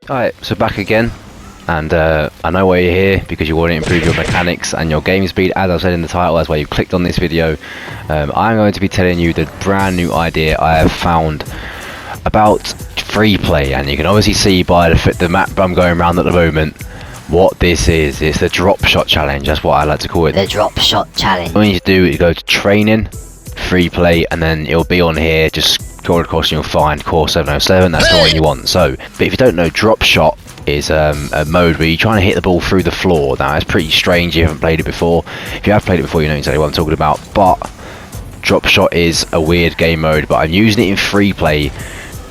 Alright, so back again, and I know why you're here, because you want to improve your mechanics and your game speed. As I said in the title, that's why you clicked on this video. I'm going to be telling you the brand new idea I have found about free play, and you can obviously see by the map I'm going around at the moment what this is. It's the drop shot challenge. That's what I like to call it. The drop shot challenge. All you need to do is go to training, free play, and then it'll be on here. Just scroll across and you'll find core 707. That's the one you want. So, but if you don't know, drop shot is a mode where you're trying to hit the ball through the floor. Now, it's pretty strange if you haven't played it before. If you have played it before, you know exactly what I'm talking about. But drop shot is a weird game mode, but I'm using it in free play,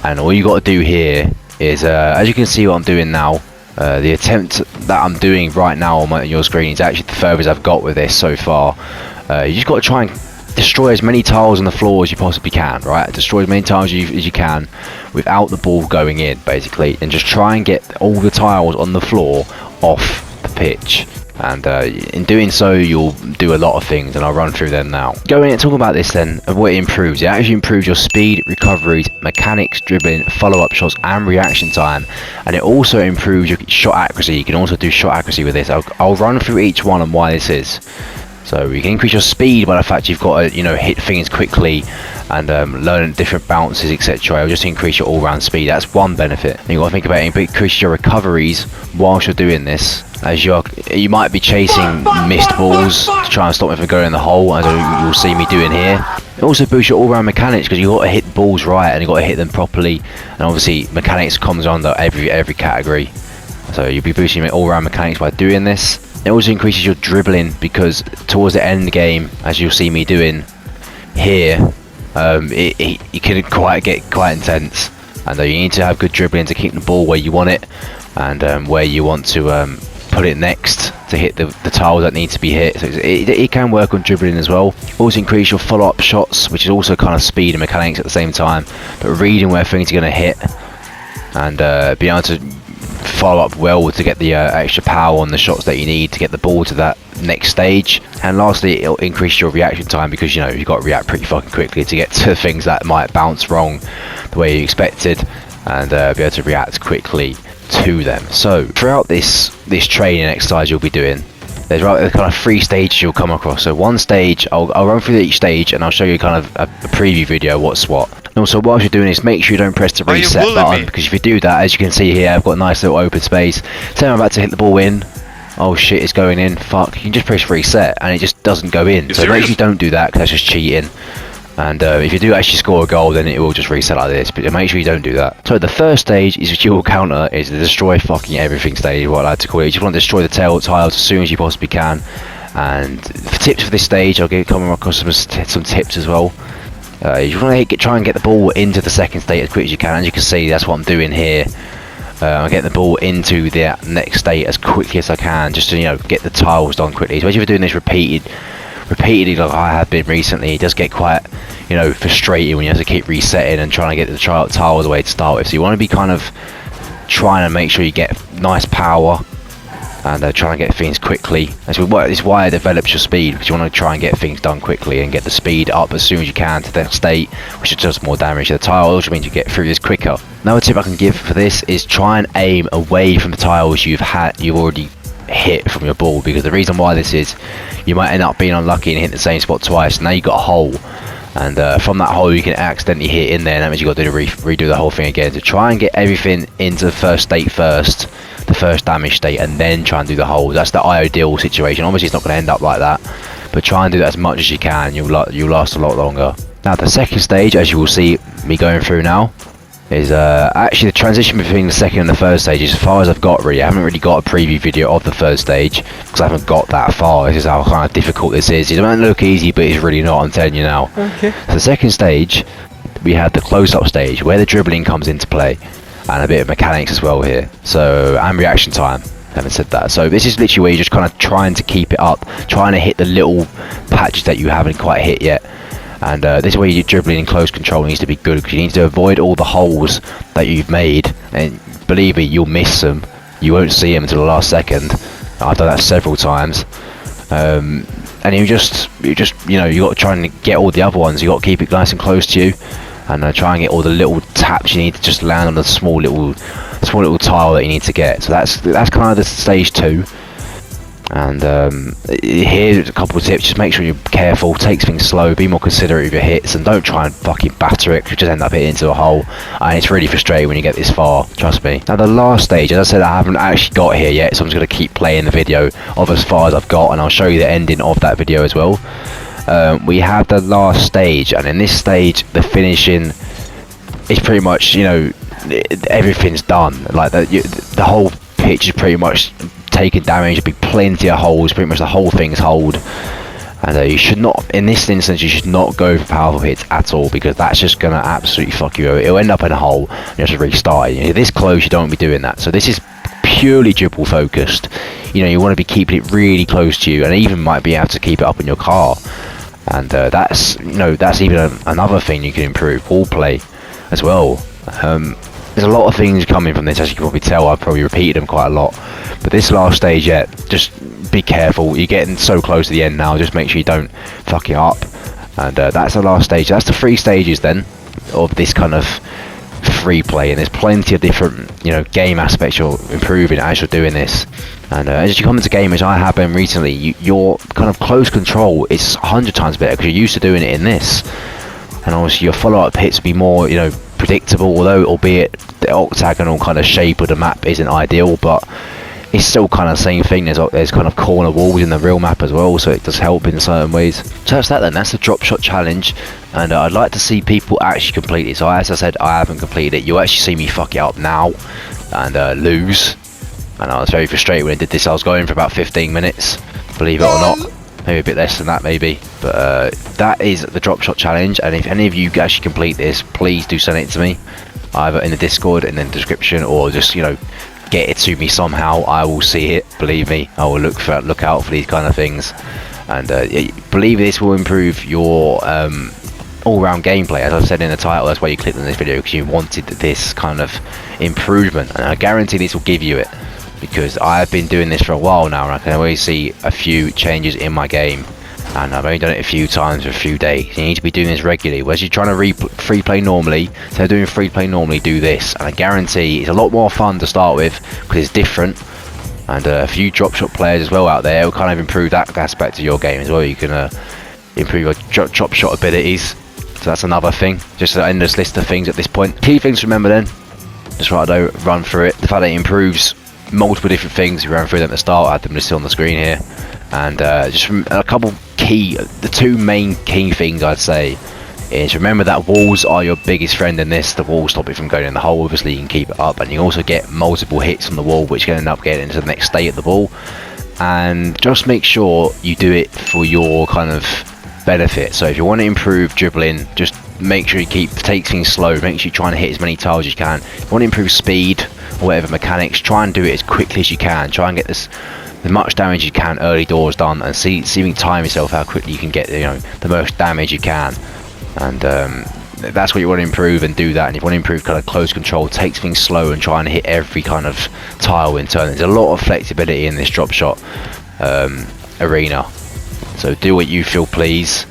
and all you got to do here is, as you can see what I'm doing now, the attempt that I'm doing right now on your screen is actually the furthest I've got with this so far. You just got to try and destroy as many tiles on the floor as you possibly can, right? Destroy as many tiles as you can without the ball going in, basically, and just try and get all the tiles on the floor off the pitch. And in doing so, you'll do a lot of things, and I'll run through them now. Going and talking about this then, of what it improves. It actually improves your speed, recoveries, mechanics, dribbling, follow-up shots, and reaction time. And it also improves your shot accuracy. You can also do shot accuracy with this. I'll run through each one and why this is. So you can increase your speed by the fact you've got to, hit things quickly and learn different bounces, etc. It'll just increase your all-round speed. That's one benefit. And you got to think about it, increase your recoveries whilst you're doing this, as you might be chasing missed balls to try and stop them from going in the hole, as you'll see me doing here. It also boosts your all-round mechanics, because you've got to hit the balls right and you've got to hit them properly. And obviously mechanics comes under every category, so you'll be boosting your all-round mechanics by doing this. It also increases your dribbling, because towards the end game, as you'll see me doing here, it can get quite intense, and you need to have good dribbling to keep the ball where you want it, and where you want to put it next to hit the tiles that need to be hit. So it can work on dribbling as well. Also increase your follow-up shots, which is also kind of speed and mechanics at the same time, but reading where things are going to hit, and being able to follow up well to get the extra power on the shots that you need to get the ball to that next stage. And lastly, it'll increase your reaction time, because you've got to react pretty fucking quickly to get to things that might bounce wrong the way you expected, and be able to react quickly to them. So throughout this training exercise you'll be doing, there's kind of 3 stages you'll come across. So one stage, I'll run through each stage and I'll show you kind of a preview video what's what. And also, whilst you're doing this, make sure you don't press the reset button, because if you do that, as you can see here, I've got a nice little open space. Say I'm about to hit the ball in, oh shit, it's going in, fuck, you can just press reset and it just doesn't go in. So make sure you don't do that, because that's just cheating. And if you do actually score a goal, then it will just reset like this, but make sure you don't do that. So the first stage is a dual counter, is the destroy fucking everything stage, what I like to call it. You just want to destroy the tiles as soon as you possibly can. And for tips for this stage, I'll come across some tips as well. You want to try and get the ball into the second state as quick as you can. As you can see, that's what I'm doing here. I'm getting the ball into the next state as quickly as I can, just to get the tiles done quickly. Especially if you're doing this repeatedly like I have been recently, it does get quite frustrating when you have to keep resetting and trying to get the tiles away to start with. So you want to be kind of trying to make sure you get nice power and try and get things quickly. This is why it develops your speed, because you want to try and get things done quickly and get the speed up as soon as you can to that state, which does more damage to the tiles, which means you get through this quicker. Another tip I can give for this is try and aim away from the tiles you've already hit from your ball, because the reason why this is, you might end up being unlucky and hit the same spot twice. Now you've got a hole, and from that hole you can accidentally hit in there, and that means you've got to redo the whole thing again. To try and get everything into the first state first, the first damage state, and then try and do the hole. That's the ideal situation. Obviously it's not going to end up like that, but try and do that as much as you can. You'll last a lot longer. Now the second stage, as you will see me going through now, is actually the transition between the second and the third stage is as far as I've got really. I haven't really got a preview video of the third stage, because I haven't got that far. This is how kind of difficult this is. It might look easy, but it's really not, I'm telling you now. Okay. So the second stage, we have the close-up stage, where the dribbling comes into play, and a bit of mechanics as well here. So, and reaction time. Haven't said that. So this is literally where you're just kind of trying to keep it up, trying to hit the little patches that you haven't quite hit yet. And this is where your dribbling in close control needs to be good, because you need to avoid all the holes that you've made, and believe me, you'll miss them. You won't see them until the last second. I've done that several times. And you got to try and get all the other ones. You got to keep it nice and close to you, and try and get all the little taps you need to just land on the small little small little tile that you need to get. So that's kind of the stage 2. And here's a couple of tips. Just make sure you're careful, take things slow, be more considerate of your hits, and don't try and fucking batter it, because you just end up hitting into a hole, and it's really frustrating when you get this far, trust me. Now the last stage, as I said, I haven't actually got here yet, so I'm just going to keep playing the video of as far as I've got, and I'll show you the ending of that video as well. We have the last stage, and in this stage the finishing is pretty much, you know, everything's done. Like the whole pitch is pretty much taking damage. There'll be plenty of holes, pretty much the whole thing's holed, and you should not, in this instance, you should not go for powerful hits at all, because that's just gonna absolutely fuck you over. It'll end up in a hole and you have to restart. You're this close, you don't want to be doing that. So this is purely dribble focused. You know, you want to be keeping it really close to you, and even might be able to keep it up in your car. And that's, you know, that's even another thing you can improve. Ball play as well. There's a lot of things coming from this, as you can probably tell. I've probably repeated them quite a lot, but this last stage, yeah, just be careful. You're getting so close to the end now, just make sure you don't fuck it up. And that's the last stage. That's the 3 stages then of this kind of free play, and there's plenty of different, you know, game aspects you're improving as you're doing this. And as you come into game, as I have been recently, your kind of close control is 100 times better, because you're used to doing it in this. And obviously your follow-up hits will be more, you know, predictable, although albeit the octagonal kind of shape of the map isn't ideal, but it's still kind of the same thing. There's kind of corner walls in the real map as well, so it does help in certain ways. So that's that then. That's the drop shot challenge, and I'd like to see people actually complete it. So as I said, I haven't completed it. You'll actually see me fuck it up now and lose, and I was very frustrated when I did this. I was going for about 15 minutes, believe it or not. Maybe a bit less than that, maybe. But that is the drop shot challenge, and if any of you actually complete this, please do send it to me, either in the Discord, in the description, or just, you know, get it to me somehow. I will see it, believe me. I will look out for these kind of things, and believe this will improve your all-round gameplay. As I've said in the title, that's why you clicked on this video, because you wanted this kind of improvement, and I guarantee this will give you it, because I've been doing this for a while now, and I can always see a few changes in my game, and I've only done it a few times for a few days. You need to be doing this regularly. Whereas you're trying to free play normally, so doing free play normally, do this, and I guarantee it's a lot more fun to start with, because it's different. And a few drop shot players as well out there will kind of improve that aspect of your game as well. You can improve your drop shot abilities, so that's another thing. Just an endless list of things at this point. Key things to remember then, just right, I don't run through it. The fact that it improves multiple different things, we ran through them at the start. I had them listed on the screen here, and just from a couple the 2 main key things I'd say is, remember that walls are your biggest friend in this. The walls stop it from going in the hole. Obviously you can keep it up, and you also get multiple hits on the wall, which can end up getting into the next state of the ball. And just make sure you do it for your kind of benefit. So if you want to improve dribbling, just make sure you take things slow. Make sure you try and hit as many tiles as you can. If you want to improve speed or whatever mechanics, try and do it as quickly as you can. Try and get as much damage you can early doors done, and see time yourself how quickly you can get, you know, the most damage you can. And that's what you want to improve, and do that. And if you want to improve kind of close control, take things slow and try and hit every kind of tile in turn. There's a lot of flexibility in this drop shot arena, so do what you feel please.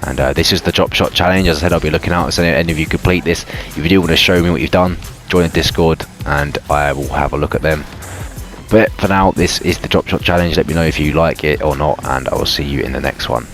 And this is the drop shot challenge. As I said, I'll be looking out so any of you complete this. If you do want to show me what you've done, join the Discord and I will have a look at them. But for now, this is the drop shot challenge. Let me know if you like it or not, and I will see you in the next one.